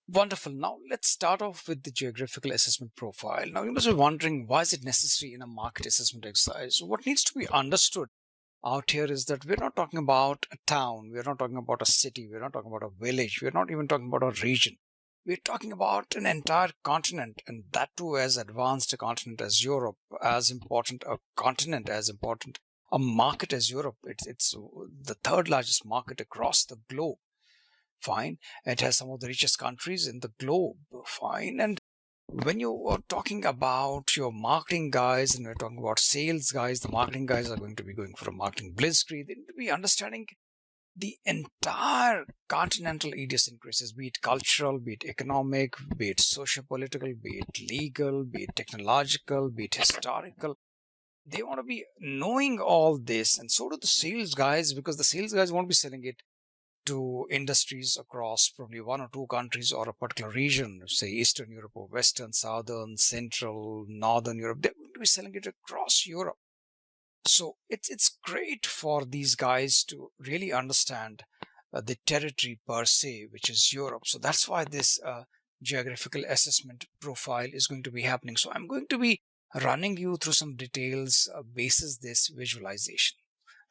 Wonderful. Now let's start off with the geographical assessment profile. Now you must be wondering, why is it necessary in a market assessment exercise? So what needs to be understood out here is that we're not talking about a town, we're not talking about a city, we're not talking about a village, we're not even talking about a region. We're talking about an entire continent, and that too as advanced a continent as Europe, as important a continent, as important a market as Europe. It's the third largest market across the globe. Fine. It has some of the richest countries in the globe. Fine. And when you are talking about your marketing guys and we're talking about sales guys, the marketing guys are going to be going for a marketing blitzkrieg. They need to be understanding the entire continental idiosyncrasies, be it cultural, be it economic, be it socio-political, be it legal, be it technological, be it historical. They want to be knowing all this, and so do the sales guys, because the sales guys won't be selling it to industries across probably one or two countries or a particular region, say Eastern Europe or Western, Southern, Central, Northern Europe. They're going to be selling it across Europe. So it's great for these guys to really understand the territory per se, which is Europe. So that's why this geographical assessment profile is going to be happening. So I'm going to be running you through some details basis this visualization,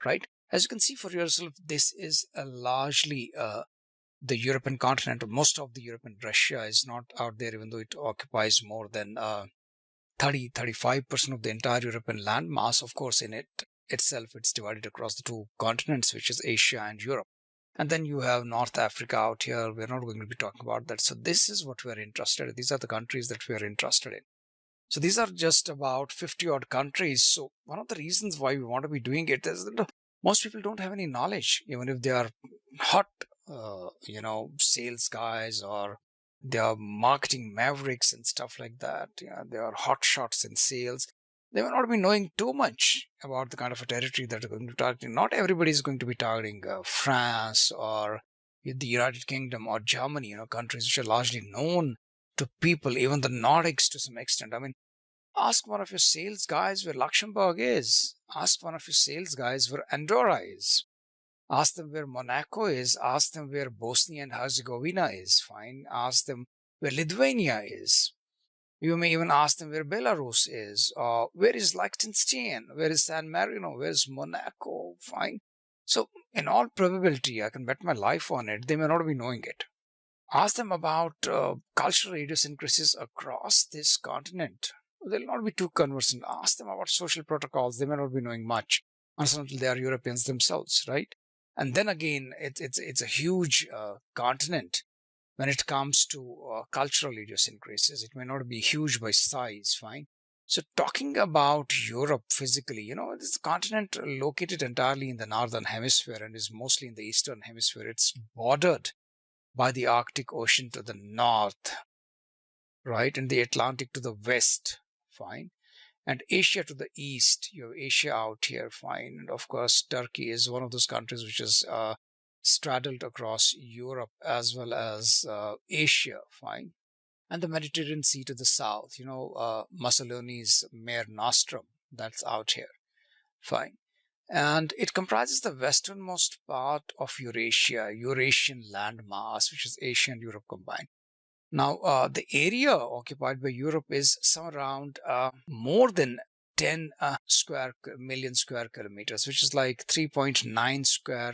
right? As you can see for yourself, this is a largely the European continent. Most of the European Russia is not out there, even though it occupies more than 35% of the entire European land mass. Of course, in it itself, it's divided across the two continents, which is Asia and Europe. And then you have North Africa out here. We're not going to be talking about that. So this is what we're interested in. These are the countries that we're interested in. So these are just about 50 odd countries. So one of the reasons why we want to be doing it is that most people don't have any knowledge, even if they are hot, sales guys, or they are marketing mavericks and stuff like that. Yeah, they are hot shots in sales. They may not be knowing too much about the kind of a territory that they're going to be targeting. Not everybody is going to be targeting France or the United Kingdom or Germany, countries which are largely known to people, even the Nordics to some extent. I mean, ask one of your sales guys where Luxembourg is. Ask one of your sales guys where Andorra is. Ask them where Monaco is. Ask them where Bosnia and Herzegovina is. Fine. Ask them where Lithuania is. You may even ask them where Belarus is. Or where is Liechtenstein? Where is San Marino? Where is Monaco? Fine. So, in all probability, I can bet my life on it, they may not be knowing it. Ask them about cultural idiosyncrasies across this continent. They'll not be too conversant. Ask them about social protocols. They may not be knowing much until they are Europeans themselves, right? And then again, it's a huge continent when it comes to cultural idiosyncrasies. It may not be huge by size, fine. So talking about Europe physically, this continent located entirely in the northern hemisphere and is mostly in the eastern hemisphere. It's bordered by the Arctic Ocean to the north, right, and the Atlantic to the west, fine, and Asia to the east. You have Asia out here, fine, and of course Turkey is one of those countries which is straddled across Europe as well as Asia, fine, and the Mediterranean Sea to the south. Mussolini's Mare Nostrum, that's out here, fine. And it comprises the westernmost part of Eurasia, Eurasian landmass, which is Asia and Europe combined. Now, the area occupied by Europe is some around more than 10 million square kilometers, which is like 3.9 square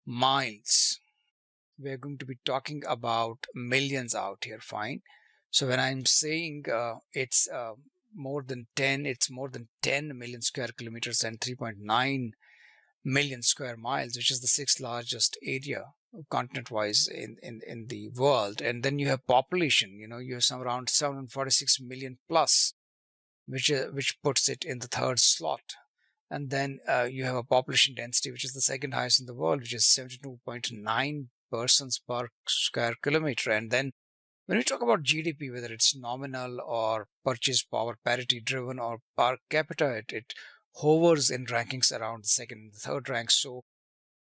miles. We're going to be talking about millions out here, fine. So when I'm saying it's more than 10, it's more than 10 million square kilometers and 3.9 million square miles, which is the sixth largest area continent-wise in the world. And then you have population, you have some around 746 million plus, which puts it in the third slot. And then you have a population density, which is the second highest in the world, which is 72.9 persons per square kilometer. And then when we talk about GDP, whether it's nominal or purchase power parity driven or per capita, it hovers in rankings around the second and the third rank. So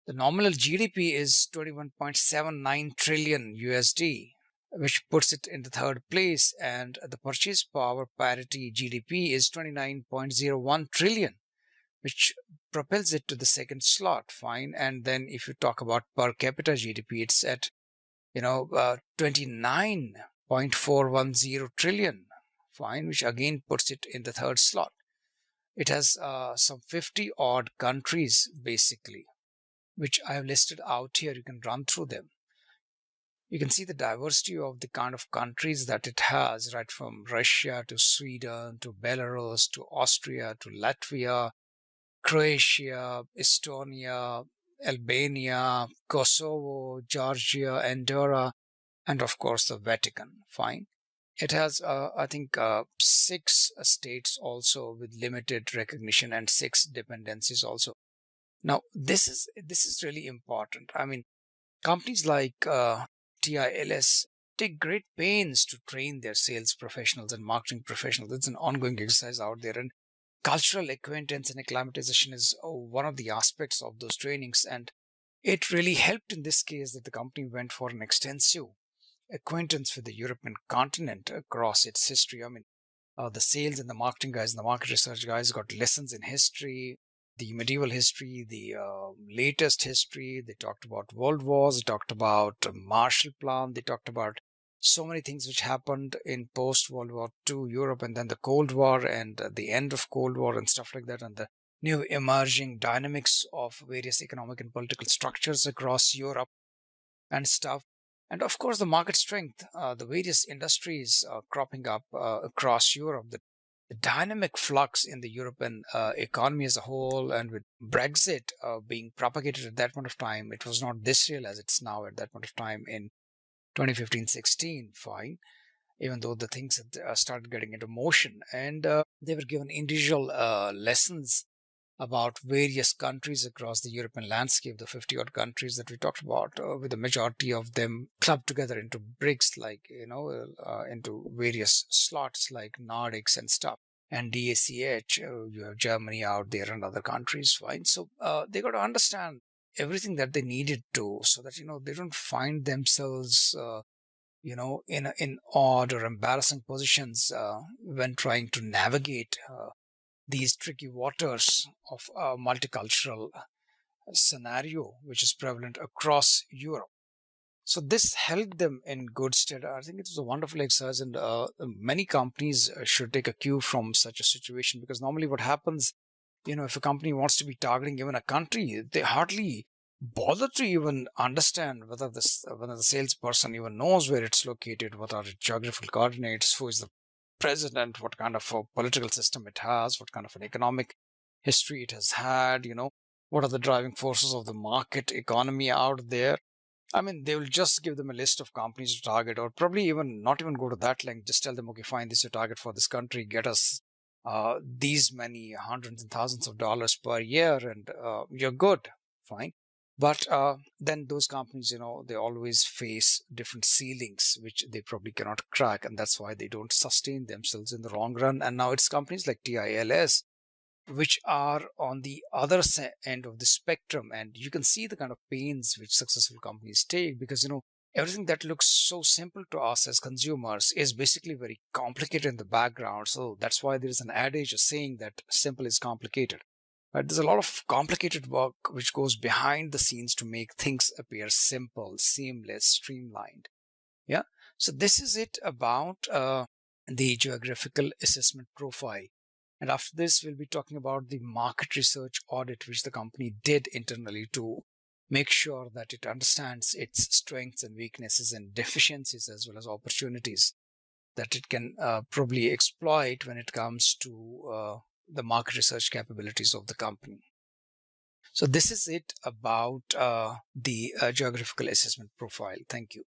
the nominal GDP is 21.79 trillion USD, which puts it in the third place, and the purchase power parity GDP is 29.01 trillion, which propels it to the second slot, fine. And then if you talk about per capita GDP, it's at 29.410 trillion, fine, which again puts it in the third slot. It has some 50 odd countries basically, which I have listed out here. You can run through them. You can see the diversity of the kind of countries that it has, right from Russia to Sweden to Belarus to Austria to Latvia, Croatia, Estonia, Albania, Kosovo, Georgia, Andorra, and of course the Vatican. Fine. It has, I think, six states also with limited recognition and six dependencies also. Now, this is really important. I mean, companies like TILS take great pains to train their sales professionals and marketing professionals. It's an ongoing exercise out there, and cultural acquaintance and acclimatization is one of the aspects of those trainings. And it really helped in this case that the company went for an extensive acquaintance with the European continent across its history. I mean, the sales and the marketing guys and the market research guys got lessons in history, the medieval history, the latest history. They talked about world wars, they talked about Marshall Plan, they talked about so many things which happened in post World War II Europe, and then the Cold War and the end of Cold War and stuff like that, and the new emerging dynamics of various economic and political structures across Europe and stuff. And of course, the market strength, the various industries cropping up across Europe, the dynamic flux in the European economy as a whole, and with Brexit being propagated at that point of time, it was not this real as it's now at that point of time in 2015-16, fine, even though the things had started getting into motion. And they were given individual lessons about various countries across the European landscape, the 50 odd countries that we talked about, with the majority of them clubbed together into BRICS, like, into various slots like Nordics and stuff. And DACH, you have Germany out there and other countries, fine. So they got to understand everything that they needed to, so that, they don't find themselves, in odd or embarrassing positions when trying to navigate these tricky waters of a multicultural scenario which is prevalent across Europe. So this held them in good stead. I think it was a wonderful exercise, and many companies should take a cue from such a situation, because normally what happens, if a company wants to be targeting even a country, they hardly bother to even understand whether the salesperson even knows where it's located, what are its geographical coordinates, who is the president, what kind of a political system it has, what kind of an economic history it has had, what are the driving forces of the market economy out there. I mean, they will just give them a list of companies to target, or probably even not even go to that length. Just tell them, okay, fine, this is your target for this country. Get us these many hundreds and thousands of dollars per year, and you're good, fine. But then those companies, they always face different ceilings, which they probably cannot crack. And that's why they don't sustain themselves in the long run. And now it's companies like TILS, which are on the other end of the spectrum. And you can see the kind of pains which successful companies take, because, everything that looks so simple to us as consumers is basically very complicated in the background. So that's why there is an adage, a saying, that simple is complicated. Right? There's a lot of complicated work which goes behind the scenes to make things appear simple, seamless, streamlined. Yeah. So this is it about the geographical assessment profile. And after this, we'll be talking about the market research audit, which the company did internally to make sure that it understands its strengths and weaknesses and deficiencies, as well as opportunities that it can probably exploit when it comes to the market research capabilities of the company. So this is it about the geographical assessment profile. Thank you.